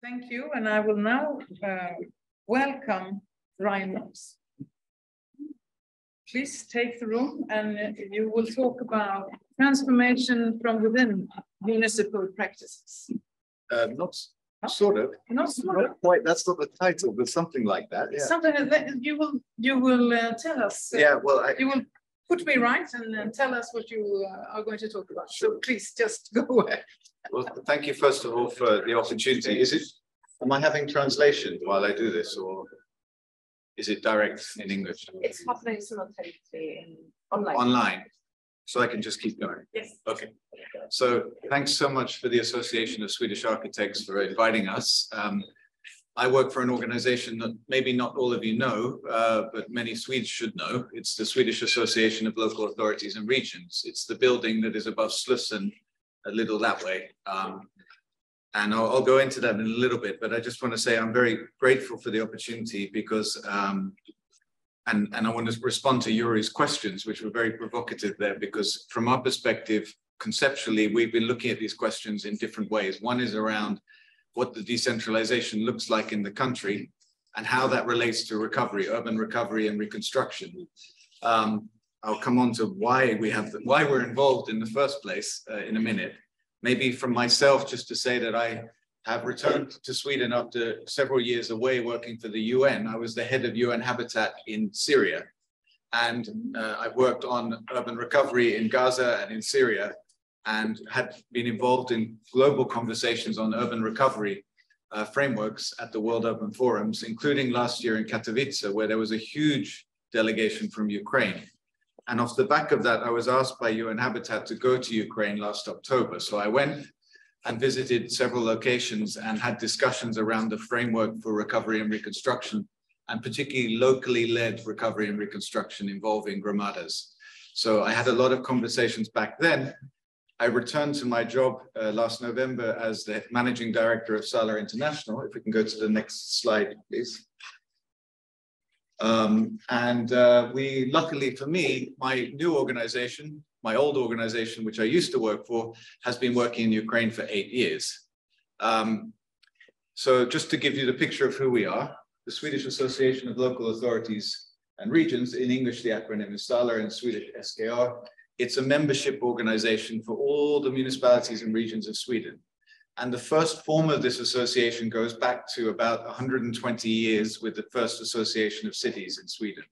Thank you, and I will now welcome Knox. Please take the room, and you will talk about transformation from within municipal practices. Not sort of. Not quite. That's not the title, but something like that. Yeah. Something that you will tell us. Yeah. Well, you will put me right and tell us what you are going to talk about. So please just go ahead. Well, thank you first of all for the opportunity. Am I having translation while I do this, or is it direct in English? It's happening simultaneously online. Online, so I can just keep going. Yes. Okay. So thanks so much for the Association of Swedish Architects for inviting us. I work for an organization that maybe not all of you know, but many Swedes should know. It's the Swedish Association of Local Authorities and Regions. It's the building that is above Slussen, a little that way. And I'll go into that in a little bit, but I just want to say I'm very grateful for the opportunity because, and I want to respond to Yuri's questions, which were very provocative there, because from our perspective, conceptually, we've been looking at these questions in different ways. One is around what the decentralization looks like in the country and how that relates to recovery, urban recovery and reconstruction. I'll come on to why we're involved in the first place in a minute. Maybe from myself, just to say that I have returned to Sweden after several years away working for the UN. I was the head of UN Habitat in Syria. And I worked on urban recovery in Gaza and in Syria, and had been involved in global conversations on urban recovery frameworks at the World Urban Forums, including last year in Katowice, where there was a huge delegation from Ukraine. And off the back of that, I was asked by UN Habitat to go to Ukraine last October. So I went and visited several locations and had discussions around the framework for recovery and reconstruction, and particularly locally led recovery and reconstruction involving Gramadas. So I had a lot of conversations back then. I returned to my job last November as the managing director of Sala International. If we can go to the next slide, please. We, luckily for me, my new organization, my old organization, which I used to work for, has been working in Ukraine for 8 years. So just to give you the picture of who we are, the Swedish Association of Local Authorities and Regions, in English the acronym is SALA, in Swedish SKR. It's a membership organization for all the municipalities and regions of Sweden. And the first form of this association goes back to about 120 years with the first association of cities in Sweden.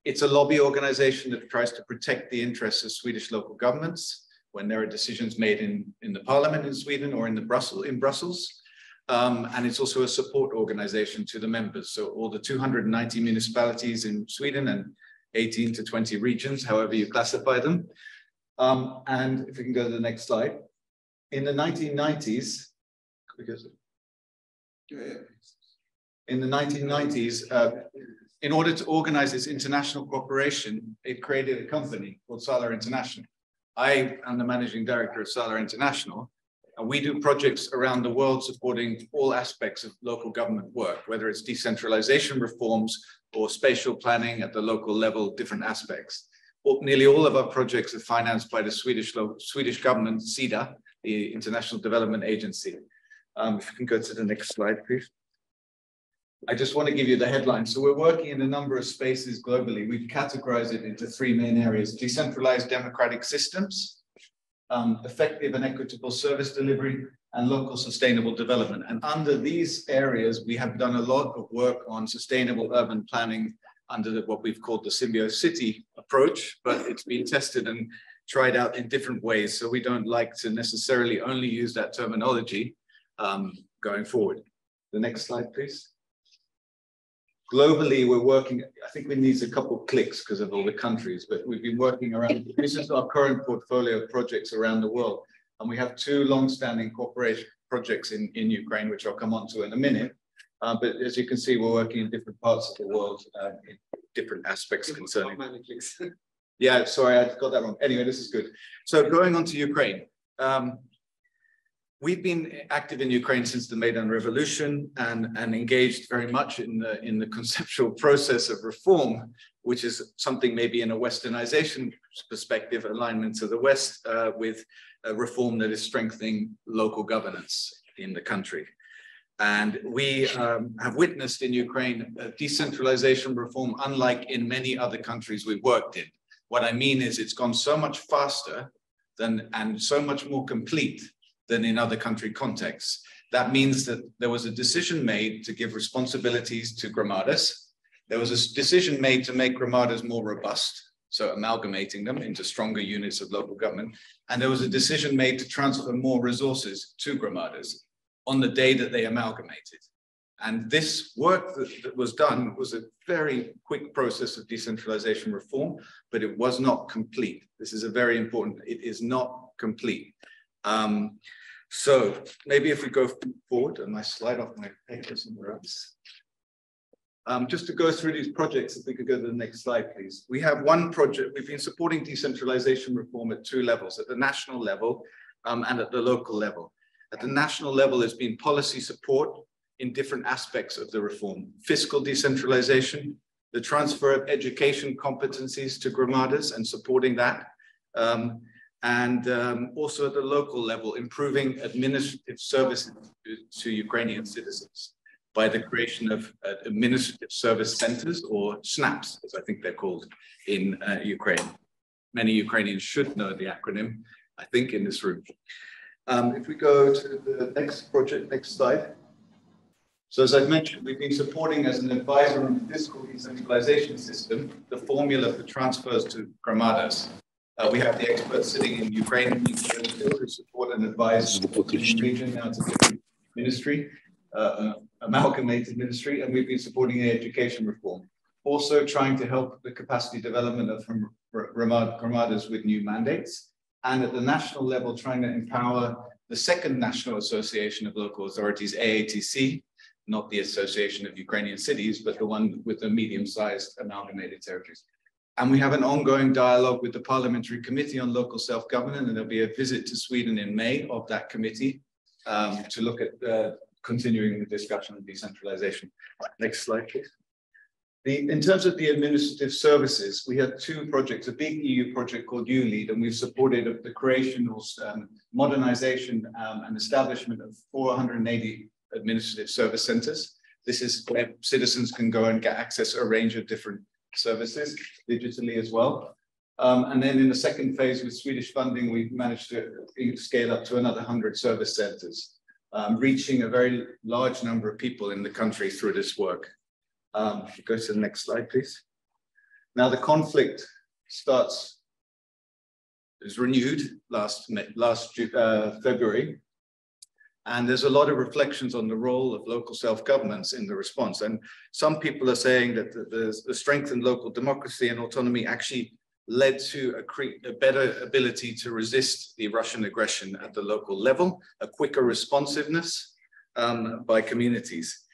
It's a lobby organization that tries to protect the interests of Swedish local governments when there are decisions made in the parliament in Sweden or in Brussels. And it's also a support organization to the members. So all the 290 municipalities in Sweden and 18 to 20 regions, however you classify them. And if we can go to the next slide. In the 1990s, in order to organize this international cooperation, it created a company called Sala International. I am the managing director of Sala International, and we do projects around the world supporting all aspects of local government work, whether it's decentralization reforms or spatial planning at the local level, different aspects. Well, nearly all of our projects are financed by the Swedish government, SIDA, the International Development Agency. If you can go to the next slide, please. I just want to give you the headline. So we're working in a number of spaces globally. We've categorized it into 3 main areas: decentralized democratic systems, effective and equitable service delivery, and local sustainable development. And under these areas, we have done a lot of work on sustainable urban planning under what we've called the Symbiocity approach, but it's been tested and tried out in different ways. So we don't like to necessarily only use that terminology going forward. The next slide, please. Globally, we're working, I think we need a couple of clicks because of all the countries, but we've been working around, this is our current portfolio of projects around the world. And we have 2 long-standing cooperation projects in Ukraine, which I'll come on to in a minute. But as you can see, we're working in different parts of the world in different aspects concerning. Yeah, sorry, I got that wrong. Anyway, this is good. So going on to Ukraine. We've been active in Ukraine since the Maidan Revolution and engaged very much in the conceptual process of reform, which is something maybe in a Westernization perspective, alignment to the West with a reform that is strengthening local governance in the country. And we have witnessed in Ukraine a decentralization reform unlike in many other countries we've worked in. What I mean is it's gone so much faster and so much more complete than in other country contexts. That means that there was a decision made to give responsibilities to gramadas. There was a decision made to make gramadas more robust, so amalgamating them into stronger units of local government. And there was a decision made to transfer more resources to gramadas on the day that they amalgamated. And this work that was done was a very quick process of decentralization reform, but it was not complete. This is a very important, it is not complete. So maybe if we go forward, and I slide off my paper somewhere else. Just to go through these projects, if we could go to the next slide, please. We have one project, we've been supporting decentralization reform at two levels, at the national level and at the local level. At the national level, there's been policy support in different aspects of the reform. Fiscal decentralization, the transfer of education competencies to gramadas and supporting that. Also at the local level, improving administrative services to Ukrainian citizens by the creation of administrative service centers, or SNAPs, as I think they're called in Ukraine. Many Ukrainians should know the acronym, I think, in this room. If we go to the next project, next slide. So as I've mentioned, we've been supporting as an advisor on the fiscal decentralization system, the formula for transfers to gramadas. We have the experts sitting in Ukraine who support and advise the region. Now it's a different ministry, amalgamated ministry, and we've been supporting the education reform. Also trying to help the capacity development of gramadas with new mandates. And at the national level, trying to empower the second National Association of Local Authorities, AATC, not the Association of Ukrainian Cities, but the one with the medium-sized amalgamated territories. And we have an ongoing dialogue with the Parliamentary Committee on Local Self-Government, and there'll be a visit to Sweden in May of that committee to look at continuing the discussion on decentralization. Next slide, please. In terms of the administrative services, we had two projects, a big EU project called ULEAD, and we've supported the creation or modernization and establishment of 480 administrative service centers. This is where citizens can go and get access to a range of different services digitally as well. And then in the second phase with Swedish funding, we've managed to scale up to another 100 service centers, reaching a very large number of people in the country through this work. If you go to the next slide, please. Now the conflict is renewed last February. And there's a lot of reflections on the role of local self-governments in the response. And some people are saying that the strengthened local democracy and autonomy actually led to a better ability to resist the Russian aggression at the local level, a quicker responsiveness by communities.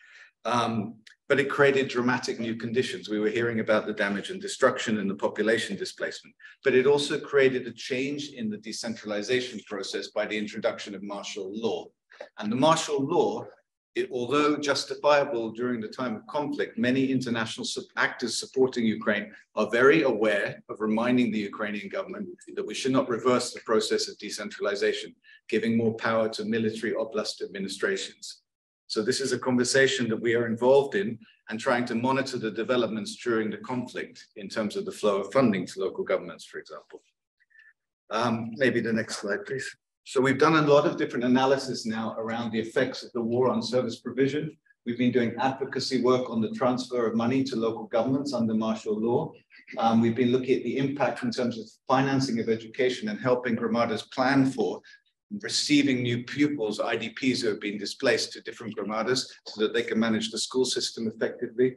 But it created dramatic new conditions. We were hearing about the damage and destruction and the population displacement. But it also created a change in the decentralization process by the introduction of martial law. And the martial law, although justifiable during the time of conflict, many international actors supporting Ukraine are very aware of reminding the Ukrainian government that we should not reverse the process of decentralization, giving more power to military oblast administrations. So this is a conversation that we are involved in and trying to monitor the developments during the conflict in terms of the flow of funding to local governments, for example. Maybe the next slide, please. So we've done a lot of different analysis now around the effects of the war on service provision. We've been doing advocacy work on the transfer of money to local governments under martial law. We've been looking at the impact in terms of financing of education and helping gramadas plan for receiving new pupils, IDPs who have been displaced to different gramadas so that they can manage the school system effectively,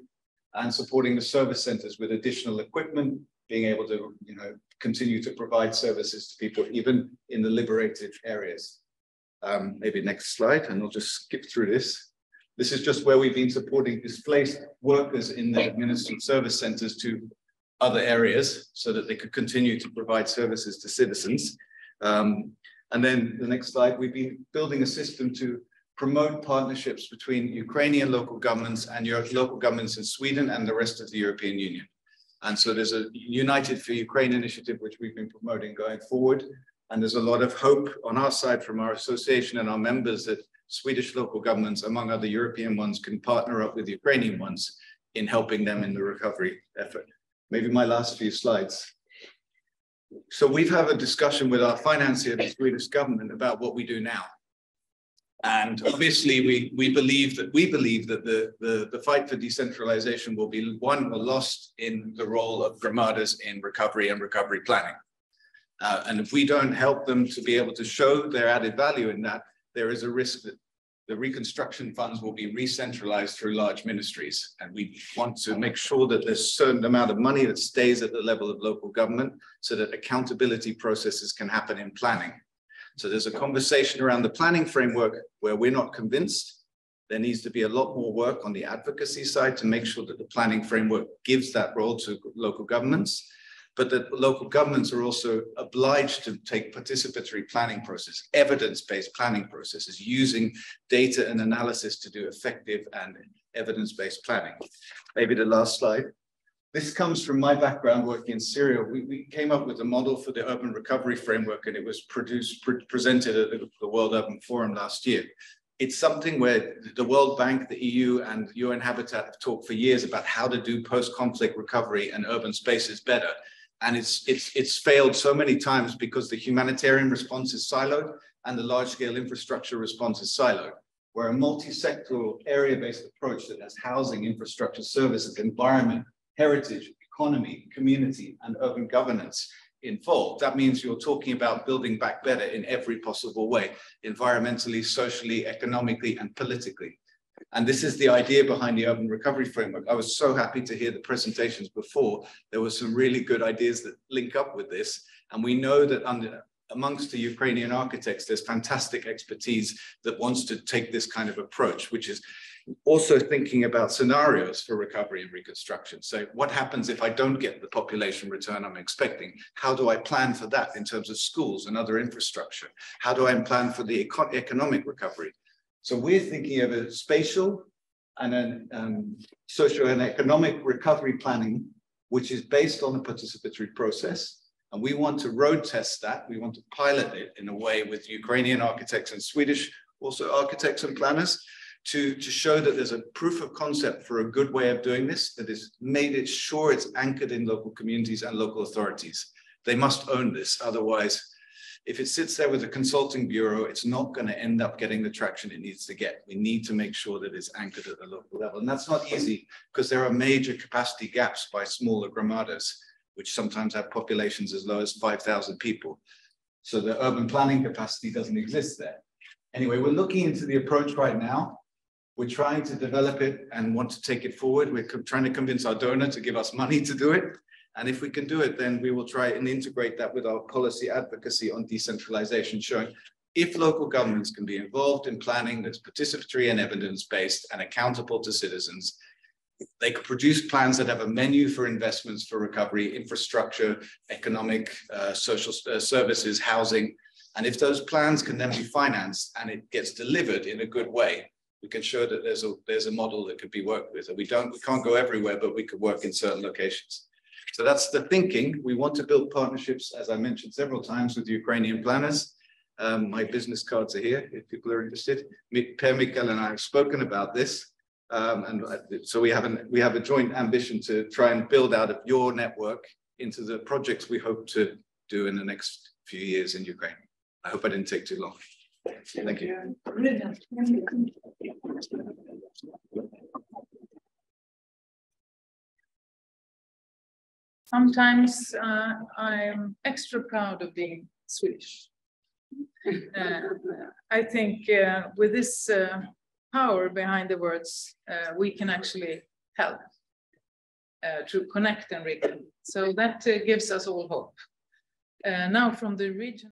and supporting the service centers with additional equipment, being able to continue to provide services to people even in the liberated areas. Maybe next slide, and I'll just skip through this. This is just where we've been supporting displaced workers in the administrative service centers to other areas so that they could continue to provide services to citizens. And then the next slide, we've been building a system to promote partnerships between Ukrainian local governments and local governments in Sweden and the rest of the European Union. And so there's a United for Ukraine initiative, which we've been promoting going forward. And there's a lot of hope on our side from our association and our members that Swedish local governments, among other European ones, can partner up with Ukrainian ones in helping them in the recovery effort. Maybe my last few slides. So we've had a discussion with our financier, the Swedish government, about what we do now. And obviously we believe that the fight for decentralization will be won or lost in the role of gramadas in recovery and recovery planning. And if we don't help them to be able to show their added value in that, there is a risk that the reconstruction funds will be re-centralized through large ministries. And we want to make sure that there's a certain amount of money that stays at the level of local government so that accountability processes can happen in planning. So there's a conversation around the planning framework where we're not convinced. There needs to be a lot more work on the advocacy side to make sure that the planning framework gives that role to local governments, but that local governments are also obliged to take participatory planning process, evidence-based planning processes, using data and analysis to do effective and evidence-based planning. Maybe the last slide. This comes from my background working in Syria. We came up with a model for the urban recovery framework, and it was presented at the World Urban Forum last year. It's something where the World Bank, the EU, and UN Habitat have talked for years about how to do post-conflict recovery and urban spaces better. And it's failed so many times because the humanitarian response is siloed and the large-scale infrastructure response is siloed. Where a multi-sectoral area-based approach that has housing, infrastructure, services, environment, heritage, economy, community, and urban governance involved. That means you're talking about building back better in every possible way, environmentally, socially, economically, and politically. And this is the idea behind the urban recovery framework. I was so happy to hear the presentations before. There were some really good ideas that link up with this. And we know that amongst the Ukrainian architects, there's fantastic expertise that wants to take this kind of approach, which is also thinking about scenarios for recovery and reconstruction. So what happens if I don't get the population return I'm expecting? How do I plan for that in terms of schools and other infrastructure? How do I plan for the economic recovery? So we're thinking of a spatial and then social and economic recovery planning, which is based on a participatory process. And we want to road test that. We want to pilot it in a way with Ukrainian architects and Swedish also architects and planners to show that there's a proof of concept for a good way of doing this that is made it sure it's anchored in local communities and local authorities. They must own this. Otherwise, if it sits there with a consulting bureau, it's not going to end up getting the traction it needs to get. We need to make sure that it's anchored at the local level. And that's not easy because there are major capacity gaps by smaller gramadas, which sometimes have populations as low as 5,000 people. So the urban planning capacity doesn't exist there. Anyway, we're looking into the approach right now. We're trying to develop it and want to take it forward. We're trying to convince our donor to give us money to do it. And if we can do it, then we will try and integrate that with our policy advocacy on decentralization, showing if local governments can be involved in planning that's participatory and evidence-based and accountable to citizens, they could produce plans that have a menu for investments for recovery, infrastructure, economic, social services, housing. And if those plans can then be financed and it gets delivered in a good way, we can show that there's a model that could be worked with. And we can't go everywhere, but we could work in certain locations. So that's the thinking. We want to build partnerships, as I mentioned several times, with Ukrainian planners. My business cards are here if people are interested. Per Mikkel and I have spoken about this. So we have a joint ambition to try and build out of your network into the projects we hope to do in the next few years in Ukraine. I hope I didn't take too long. Thank you. Sometimes I'm extra proud of being Swedish. I think with this power behind the words, we can actually help to connect and reconnect. So that gives us all hope. Now from the region.